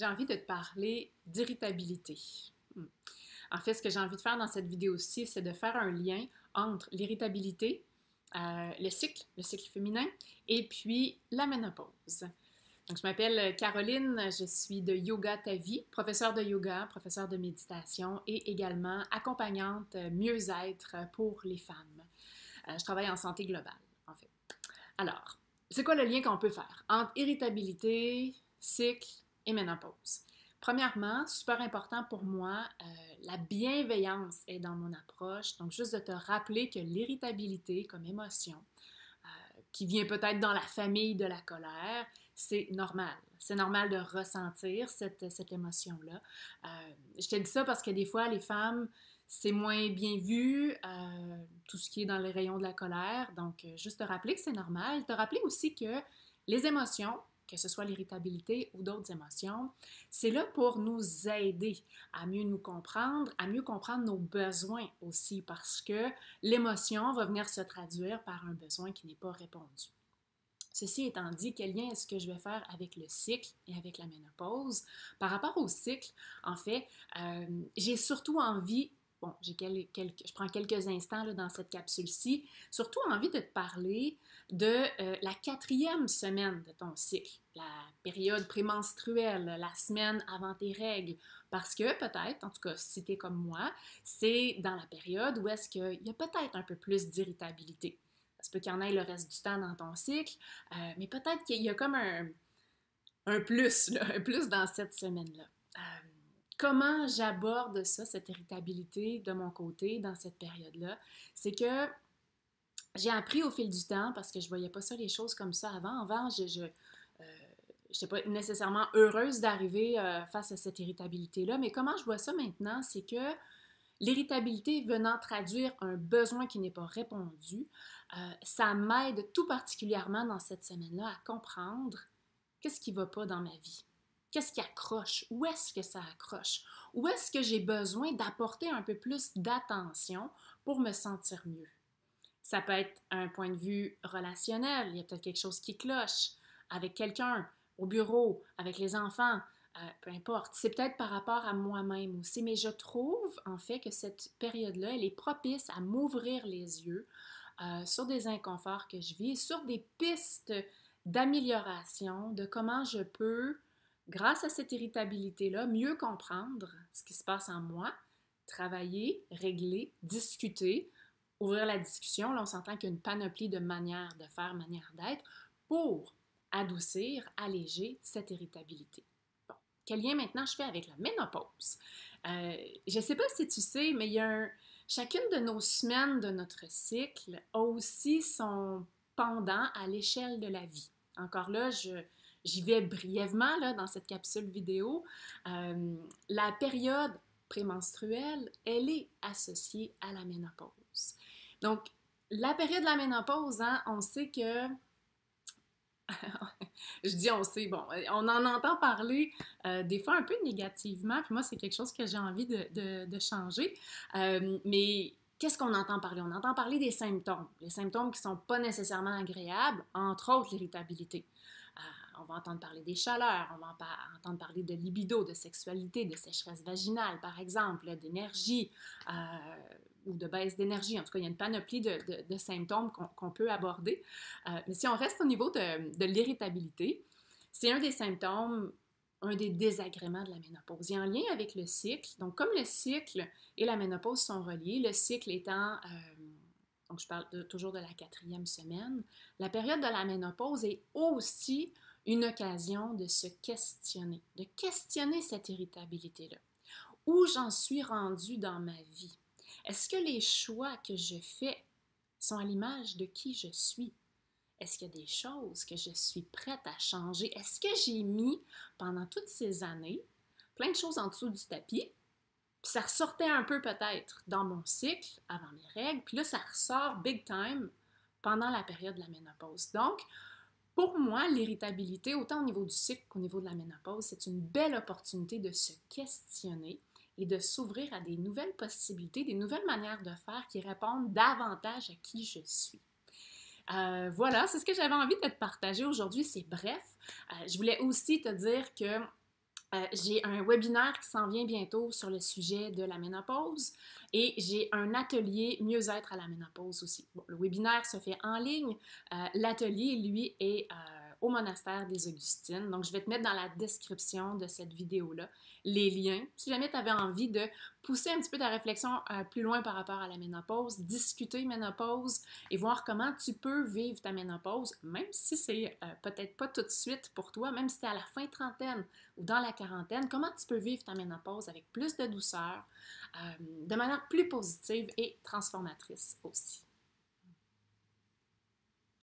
j'ai envie de te parler d'irritabilité. Hmm. En fait, ce que j'ai envie de faire dans cette vidéo-ci, c'est de faire un lien entre l'irritabilité, le cycle féminin, et puis la ménopause. Donc, je m'appelle Caroline, je suis de Yoga Ta Vie, professeure de yoga, professeure de méditation et également accompagnante mieux-être pour les femmes. Je travaille en santé globale, en fait. Alors, c'est quoi le lien qu'on peut faire entre irritabilité, cycle et ménopause? Premièrement, super important pour moi, la bienveillance est dans mon approche. Donc, juste de te rappeler que l'irritabilité comme émotion, qui vient peut-être dans la famille de la colère, c'est normal. C'est normal de ressentir cette émotion-là. Je te dis ça parce que des fois, les femmes, c'est moins bien vu, tout ce qui est dans les rayons de la colère. Donc, juste te rappeler que c'est normal. Te rappeler aussi que les émotions, que ce soit l'irritabilité ou d'autres émotions, c'est là pour nous aider à mieux nous comprendre, à mieux comprendre nos besoins aussi, parce que l'émotion va venir se traduire par un besoin qui n'est pas répondu. Ceci étant dit, quel lien est-ce que je vais faire avec le cycle et avec la ménopause? Par rapport au cycle, en fait, j'ai surtout envie, bon, je prends quelques instants là, dans cette capsule-ci, surtout envie de te parler de la 4e semaine de ton cycle, la période prémenstruelle, la semaine avant tes règles, parce que peut-être, en tout cas si tu es comme moi, c'est dans la période où est-ce qu'il y a peut-être un peu plus d'irritabilité. Ça se peut qu'il y en ait le reste du temps dans ton cycle, mais peut-être qu'il y a comme un plus, là, un plus dans cette semaine-là. Comment j'aborde ça, cette irritabilité de mon côté dans cette période-là? C'est que j'ai appris au fil du temps, parce que je ne voyais pas ça les choses comme ça avant. Avant, je n'étais pas nécessairement heureuse d'arriver face à cette irritabilité-là, mais comment je vois ça maintenant, c'est que l'irritabilité venant traduire un besoin qui n'est pas répondu, ça m'aide tout particulièrement dans cette semaine-là à comprendre qu'est-ce qui ne va pas dans ma vie. Qu'est-ce qui accroche? Où est-ce que ça accroche? Où est-ce que j'ai besoin d'apporter un peu plus d'attention pour me sentir mieux? Ça peut être un point de vue relationnel, il y a peut-être quelque chose qui cloche avec quelqu'un, au bureau, avec les enfants, peu importe. C'est peut-être par rapport à moi-même aussi, mais je trouve en fait que cette période-là, elle est propice à m'ouvrir les yeux sur des inconforts que je vis, sur des pistes d'amélioration, de comment je peux, grâce à cette irritabilité-là, mieux comprendre ce qui se passe en moi, travailler, régler, discuter, ouvrir la discussion. Là, on s'entend qu'il y a une panoplie de manières de faire, manières d'être, pour adoucir, alléger cette irritabilité. Bon, quel lien maintenant je fais avec la ménopause? Je ne sais pas si tu sais, mais il y a chacune de nos semaines de notre cycle a aussi son pendant à l'échelle de la vie. Encore là, j'y vais brièvement là, dans cette capsule vidéo. La période prémenstruelle, elle est associée à la ménopause. Donc, la période de la ménopause, hein, on sait que je dis on sait, bon, on en entend parler des fois un peu négativement, puis moi, c'est quelque chose que j'ai envie de changer. Mais qu'est-ce qu'on entend parler? On entend parler des symptômes. Les symptômes qui ne sont pas nécessairement agréables, entre autres l'irritabilité. On va entendre parler des chaleurs, on va entendre parler de libido, de sexualité, de sécheresse vaginale, par exemple, d'énergie ou de baisse d'énergie. En tout cas, il y a une panoplie de symptômes qu'on peut aborder. Mais si on reste au niveau de l'irritabilité, c'est un des symptômes, un des désagréments de la ménopause. Il y a un lien avec le cycle. Donc, comme le cycle et la ménopause sont reliés, le cycle étant... donc, je parle toujours de la 4e semaine. La période de la ménopause est aussi une occasion de se questionner, de questionner cette irritabilité-là. Où j'en suis rendue dans ma vie? Est-ce que les choix que je fais sont à l'image de qui je suis? Est-ce qu'il y a des choses que je suis prête à changer? Est-ce que j'ai mis, pendant toutes ces années, plein de choses en dessous du tapis? Puis ça ressortait un peu peut-être dans mon cycle, avant mes règles, puis là, ça ressort big time pendant la période de la ménopause. Donc, pour moi, l'irritabilité, autant au niveau du cycle qu'au niveau de la ménopause, c'est une belle opportunité de se questionner et de s'ouvrir à des nouvelles possibilités, des nouvelles manières de faire qui répondent davantage à qui je suis. Voilà, c'est ce que j'avais envie de te partager aujourd'hui, c'est bref. Je voulais aussi te dire que J'ai un webinaire qui s'en vient bientôt sur le sujet de la ménopause et j'ai un atelier mieux-être à la ménopause aussi. Bon, le webinaire se fait en ligne. L'atelier, lui, est au monastère des Augustines. Donc, je vais te mettre dans la description de cette vidéo-là les liens. Si jamais tu avais envie de pousser un petit peu ta réflexion plus loin par rapport à la ménopause, discuter ménopause et voir comment tu peux vivre ta ménopause, même si c'est peut-être pas tout de suite pour toi, même si tu es à la fin trentaine ou dans la quarantaine, comment tu peux vivre ta ménopause avec plus de douceur, de manière plus positive et transformatrice aussi.